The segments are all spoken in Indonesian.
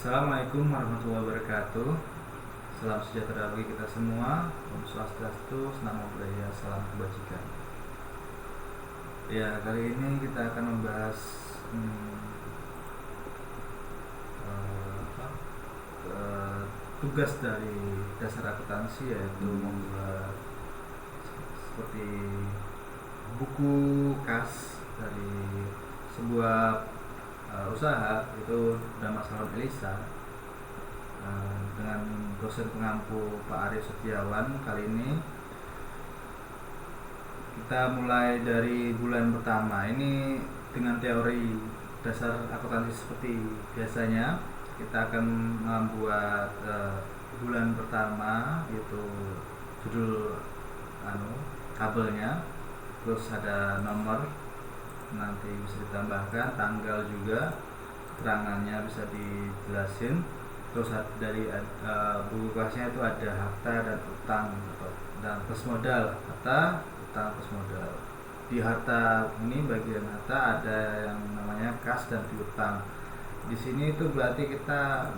Assalamualaikum warahmatullahi wabarakatuh. Salam sejahtera bagi kita semua. Om Swastiastu, Namo Buddhaya, salam kebajikan. Ya, kali ini kita akan membahas tugas dari dasar akuntansi, yaitu membuat seperti buku kas dari sebuah usaha, itu nama Salon Elisa, dengan dosen pengampu Pak Arief Setiawan. Kali ini kita mulai dari bulan pertama ini dengan teori dasar akuntansi. Seperti biasanya kita akan membuat bulan pertama, yaitu judul tabelnya, terus ada nomor, nanti bisa ditambahkan tanggal juga, keterangannya bisa dijelasin. Terus dari buku kasnya itu ada harta dan utang dan plus modal. Harta, utang, plus modal. Di harta ini, bagian harta, ada yang namanya kas dan piutang. Di sini itu berarti kita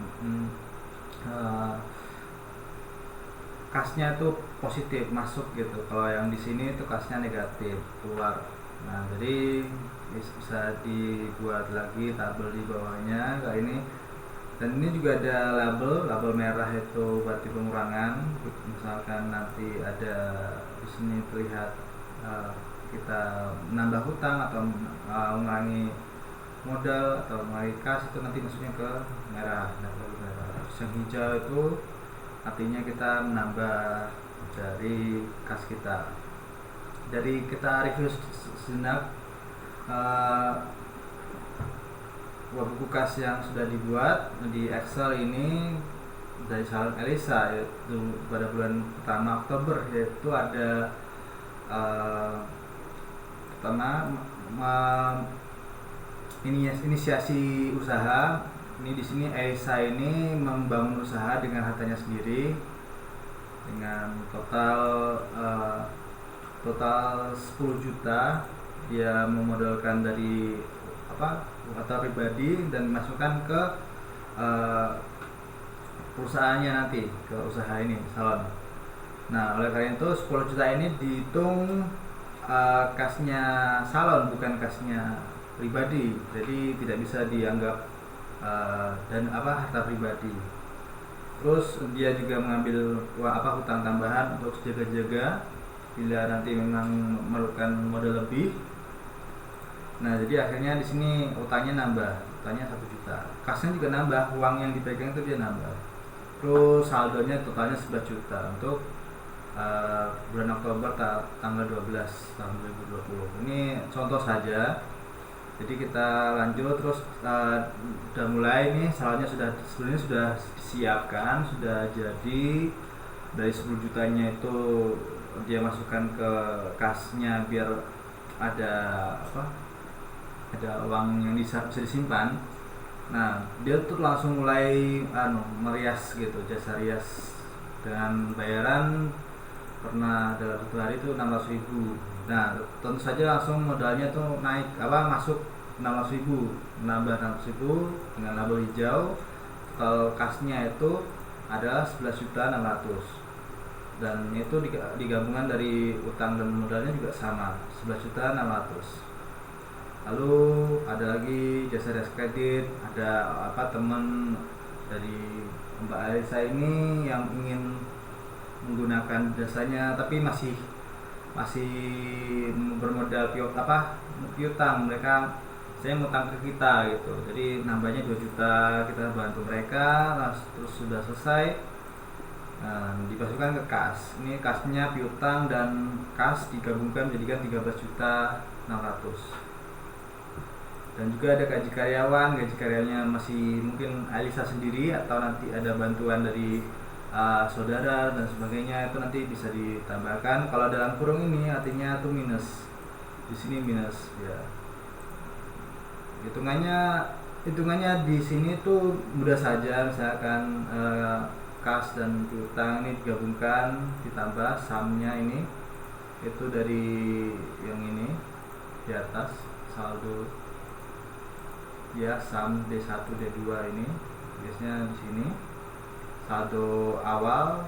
kasnya itu positif masuk gitu. Kalau yang di sini itu kasnya negatif keluar. Nah, jadi bisa dibuat lagi tabel di bawahnya kayak ini. Dan ini juga ada label merah, itu berarti pengurangan. Misalkan nanti ada di sini terlihat kita menambah hutang atau mengurangi modal atau mengurangi kas, itu nanti masuknya ke merah. Yang hijau itu artinya kita menambah dari kas kita. Jadi kita review sejenak buku kas yang sudah dibuat di Excel ini dari Salon Elisa, yaitu pada bulan pertama Oktober. Yaitu ada pertama inisiasi usaha. Ini di sini Elisa ini membangun usaha dengan hartanya sendiri, dengan total 10 juta. Dia memodalkan dari harta pribadi dan dimasukkan ke perusahaannya nanti, ke usaha ini, salon. Nah, oleh karena itu 10 juta ini dihitung kasnya salon, bukan kasnya pribadi. Jadi tidak bisa dianggap dan harta pribadi. Terus dia juga mengambil hutang tambahan untuk jaga-jaga bila nanti memang memerlukan modal lebih. Nah, jadi akhirnya di sini utangnya nambah, utangnya 1 juta. Kasnya juga nambah, uang yang dipegang itu dia nambah. Terus saldonya totalnya 11 juta untuk bulan Oktober tanggal 12 tahun 2020. Ini contoh saja. Jadi kita lanjut terus, udah mulai nih, saldonya sebenarnya sudah disiapkan, sudah jadi. Dari 10 jutanya itu dia masukkan ke kasnya biar ada uang yang bisa disimpan. Nah, dia tuh langsung mulai merias gitu, jasa rias dengan bayaran pernah dalam 1 hari itu 600.000. Nah, tentu saja langsung modalnya tuh naik, masuk 600.000, menambah 600.000 dengan label hijau. Total kasnya itu adalah 11.600.000. Dan itu digabungan dari utang dan modalnya juga sama, 11.600.000. Lalu ada lagi jasa rias kredit. Ada teman dari Mbak Elisa ini yang ingin menggunakan jasanya tapi masih bermodal piutang. Mereka saya ngutang ke kita gitu, jadi nambahnya 2 juta, kita bantu mereka. Terus sudah selesai, dimasukkan ke kas. Ini kasnya piutang dan kas digabungkan menjadikan 13.600.000. Dan juga ada gaji karyawanya masih mungkin Elisa sendiri atau nanti ada bantuan dari saudara dan sebagainya, itu nanti bisa ditambahkan. Kalau dalam kurung ini artinya itu minus. Di sini minus ya. Hitungannya di sini tuh mudah saja. Misalkan kas dan piutang ini digabungkan, ditambah sumnya ini, itu dari yang ini di atas saldo ya, sum D1 D2 ini biasanya di sini saldo awal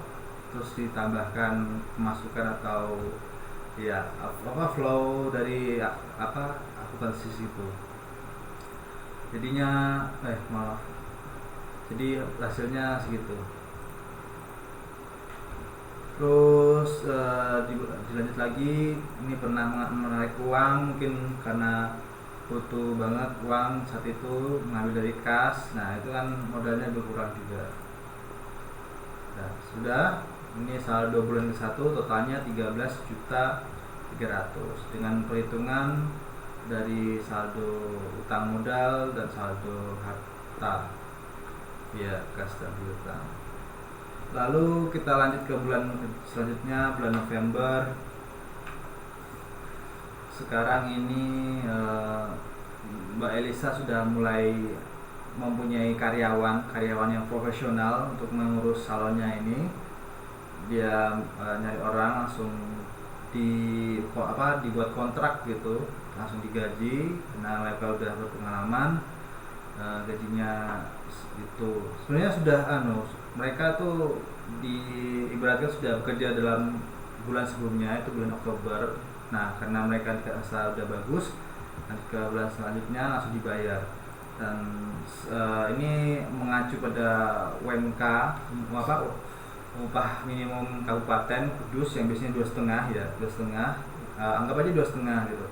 terus ditambahkan pemasukan atau ya flow dari akuntansi itu. Jadinya maaf, jadi hasilnya segitu. Terus dilanjut lagi, ini pernah menarik uang mungkin karena butuh banget uang saat itu, mengambil dari kas. Nah itu kan modalnya berkurang juga. Nah, sudah, ini saldo bulan ke-1 totalnya 13.300.000 dengan perhitungan dari saldo utang modal dan saldo harta, ya kas dan piutang. Lalu kita lanjut ke bulan selanjutnya, bulan November. Sekarang ini Mbak Elisa sudah mulai mempunyai karyawan yang profesional untuk mengurus salonnya ini. Dia nyari orang langsung dibuat kontrak gitu, langsung digaji karena mereka udah berpengalaman. Gajinya itu sebenarnya sudah mereka tuh ibaratnya sudah bekerja dalam bulan sebelumnya, itu bulan Oktober. Nah karena mereka dirasa udah bagus, nanti ke bulan selanjutnya langsung dibayar. Dan ini mengacu pada UMK, upah minimum Kabupaten Kudus yang biasanya 2,5 ya, 2,5, anggap aja 2,5 gitu.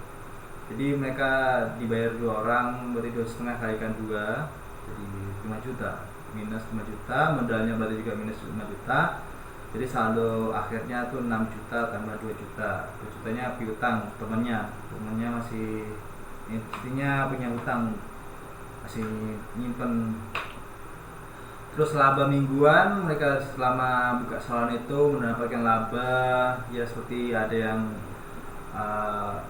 Jadi mereka dibayar 2 orang, berarti 2,5 kalikan 2, jadi 5 juta, minus 5 juta, modalnya berarti juga minus 5 juta. Jadi saldo akhirnya tuh 6 juta tambah 2 juta. 2 jutanya piutang temennya masih intinya punya utang, masih nyimpen. Terus laba mingguan, mereka selama buka salon itu mendapatkan laba ya seperti ada yang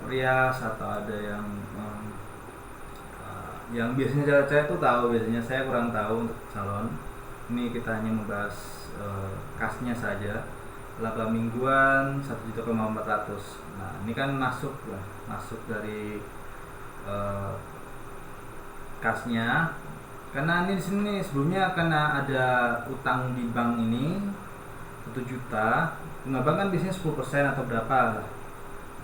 rias atau ada yang biasanya saya tuh tahu, biasanya saya kurang tahu untuk salon. Ini kita hanya membahas kasnya saja. Laba mingguan 1.400.000. Nah ini kan masuk dari kasnya, karena ini di sini sebelumnya karena ada utang di bank ini 1 juta. Bunga bank kan biasanya 10% atau berapa.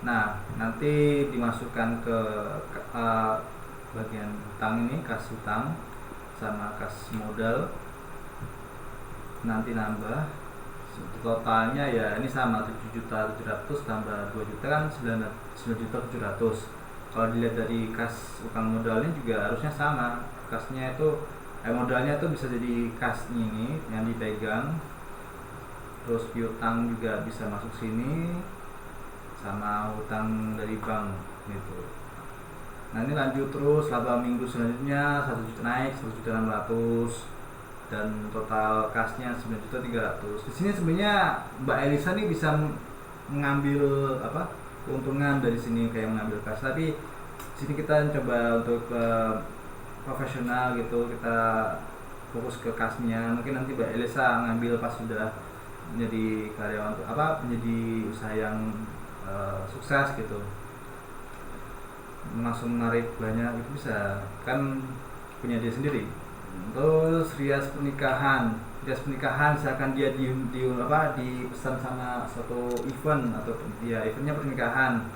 Nah nanti dimasukkan ke bagian utang ini, kas utang sama kas modal, nanti nambah totalnya ya ini sama 7.700.000 tambah 2 juta kan 9.700.000. Kalau dilihat dari kas utang modalnya juga harusnya sama, kasnya itu modalnya itu bisa jadi kas ini yang dipegang, terus piutang juga bisa masuk sini sama utang dari bank gitu. Nah ini lanjut terus, laba minggu selanjutnya 1 juta naik 1.600.000 dan total kasnya 9.300.000. Di sini sebenarnya Mbak Elisa nih bisa mengambil keuntungan dari sini kayak mengambil kas, tapi sini kita coba untuk profesional gitu, kita fokus ke kasnya. Mungkin nanti Mbak Elisa ngambil pas sudah menjadi karyawan menjadi usaha yang sukses gitu, langsung menarik banyak itu bisa kan, punya dia sendiri. Terus rias pernikahan misalkan dia dipesan sama suatu event atau ya eventnya pernikahan,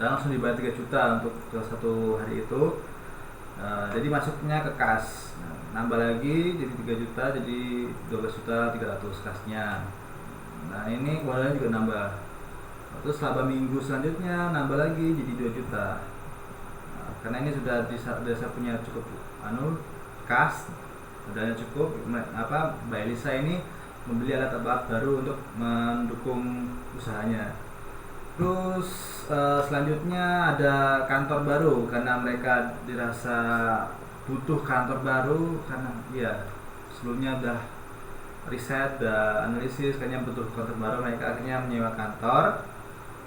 dan langsung dibayar 3 juta untuk satu hari itu. Jadi masuknya ke kas, nambah lagi jadi 3 juta, jadi 12.300.000 kasnya. Nah ini kemudian juga nambah. Terus laba minggu selanjutnya nambah lagi jadi 2 juta. Karena ini sudah punya cukup kas, modalnya cukup. Mbak Elisa ini membeli alat baru untuk mendukung usahanya. Terus selanjutnya ada kantor baru, karena mereka dirasa butuh kantor baru karena ya sebelumnya udah riset dan analisis kayaknya butuh kantor baru. Mereka akhirnya menyewa kantor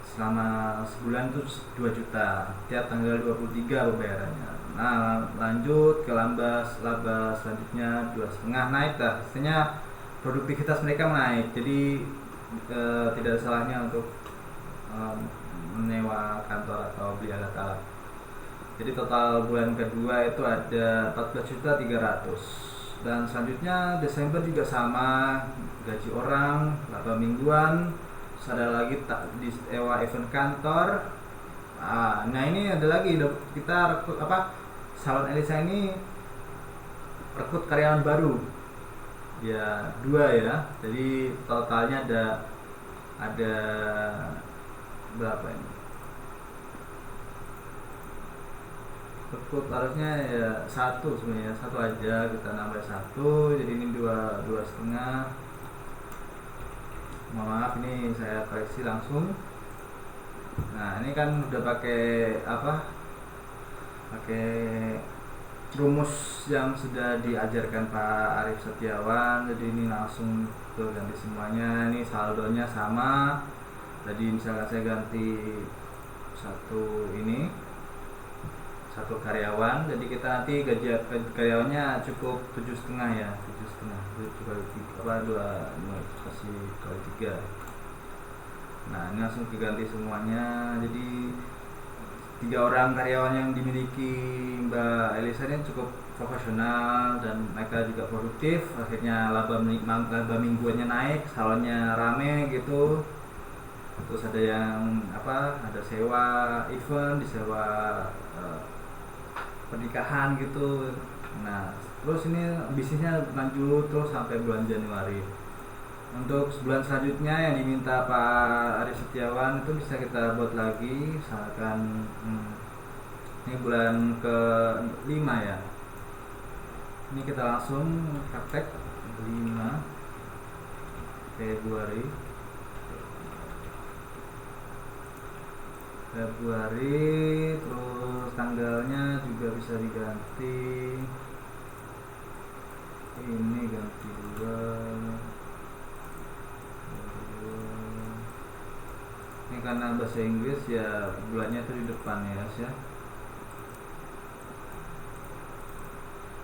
selama sebulan itu 2 juta tiap tanggal 23 pembayarannya. Nah lanjut ke laba selanjutnya 2,5 naik dah, istilahnya produktivitas mereka naik. Jadi tidak ada salahnya untuk menyewa kantor atau beli alat-alat. Jadi total bulan kedua itu ada 14.300.000. dan selanjutnya Desember juga sama, gaji orang, laba mingguan. Terus ada lagi sewa event kantor. Nah ini ada lagi kita rekrut Salon Elisa ini rekrut karyawan baru ya, 2 ya. Jadi totalnya ada berapa ini? Rekrut harusnya ya 1 sebenarnya, 1 aja, kita nambah 1, jadi ini 2,5. Maaf, ini saya koreksi langsung. Nah ini kan udah pakai pakai rumus yang sudah diajarkan Pak Arief Setiawan, jadi ini langsung ganti semuanya. Ini saldonya sama, tadi misalkan saya ganti satu karyawan, jadi kita nanti gaji karyawannya cukup 7,5 ya, 7,5 kasih kali 3. Nah ini langsung diganti semuanya. Jadi 3 orang karyawan yang dimiliki Mbak Elisa ini cukup profesional dan mereka juga produktif. Akhirnya laba mingguannya naik, salonnya rame gitu. Terus ada yang ada sewa event, disewa pernikahan gitu. Nah terus ini bisnisnya lanjut terus sampai bulan Januari. Untuk sebulan selanjutnya yang diminta Pak Arief Setiawan itu bisa kita buat lagi, misalkan ini bulan ke-5 ya. Ini kita langsung praktek 5 Februari, terus tanggalnya juga bisa diganti. Ini ganti 2. Ini karena bahasa Inggris ya, bulannya itu di depan ya guys ya.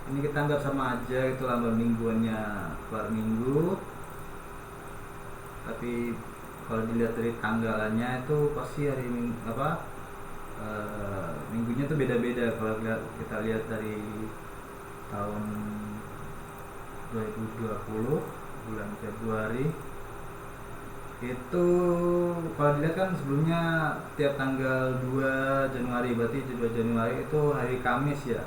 Ini kita anggap sama aja, itu laba mingguannya per minggu. Tapi kalau dilihat dari tanggalannya itu pasti hari minggunya tuh beda-beda. Kalau kita lihat dari tahun 2020 bulan Februari itu, kalau dilihat kan sebelumnya tiap tanggal 2 Januari, berarti 2 Januari itu hari Kamis ya.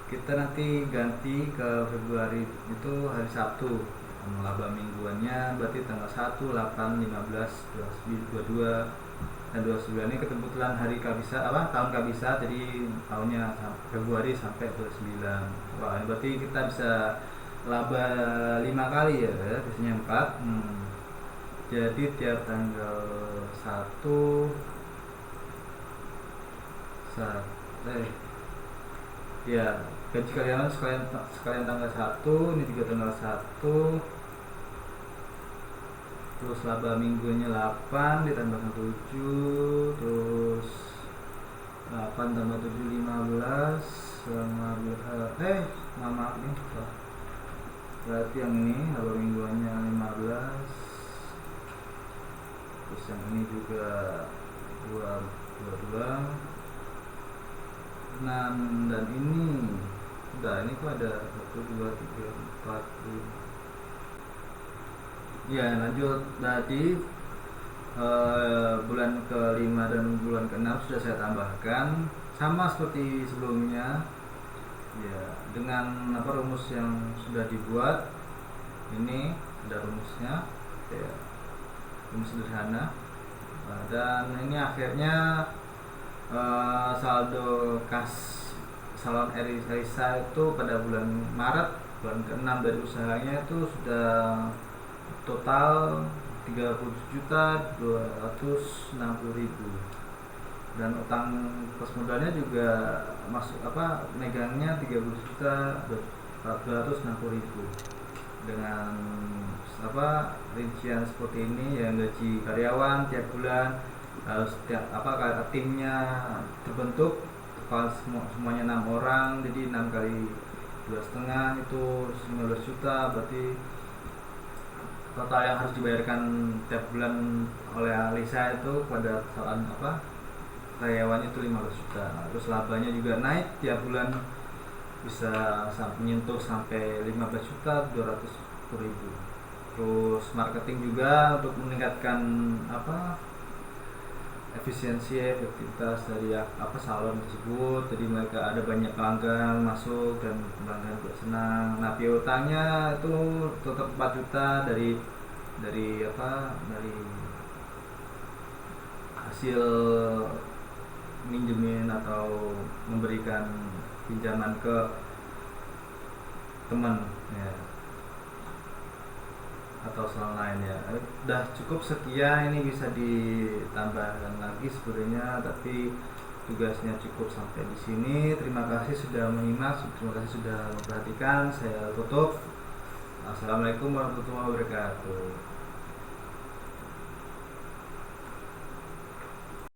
Kita nanti ganti ke Februari itu hari Sabtu. Laba mingguannya berarti tanggal 1, 8, 15, 22 dan 29. Ini kebetulan hari Kabisa, tahun Kabisa, jadi tahunnya Februari sampai 29. Wah, ini berarti kita bisa laba 5 kali ya, biasanya 4. Jadi tiap tanggal 1 ya, gaji karyawan sekalian tanggal 1, ini juga tanggal 1. Terus laba minggunya 8 ditambah 7, terus 8 tambah 7 15 maaf nih, berarti yang ini laba mingguannya 15. Terus yang ini juga 22, 6, dan ini ini kok ada 1, 2, 3, 4, 5. Ya lanjut, tadi bulan ke-5 dan bulan ke-6 sudah saya tambahkan sama seperti sebelumnya ya, dengan rumus yang sudah dibuat. Ini ada rumusnya ya, rumus sederhana. Dan ini akhirnya saldo kas Salon Elisa itu pada bulan Maret, bulan ke-6 dari usahanya itu sudah total 37.260.000, dan utang kos modalnya juga masuk megangnya 30.460.000. dengan rincian seperti ini ya, gaji karyawan tiap bulan harus timnya terbentuk, semuanya 6 orang, jadi 6 kali 2,5 itu 15 juta, berarti total yang harus dibayarkan tiap bulan oleh Alisa itu pada saat karyawannya itu 15 juta. Terus labanya juga naik tiap bulan bisa menyentuh sampai 15.200.000. Terus marketing juga untuk meningkatkan efisiensi, efektivitas dari salon tersebut. Jadi mereka ada banyak pelanggan masuk dan pelanggan juga senang. Nah, piutangnya itu tetap 4 juta dari dari hasil minjemin atau memberikan pinjaman ke teman ya, atau salon lain ya. Udah cukup sekian, ini bisa ditambahkan lagi sebenarnya, tapi tugasnya cukup sampai di sini. Terima kasih sudah menyimak, terima kasih sudah memperhatikan. Saya tutup. Assalamualaikum warahmatullahi wabarakatuh.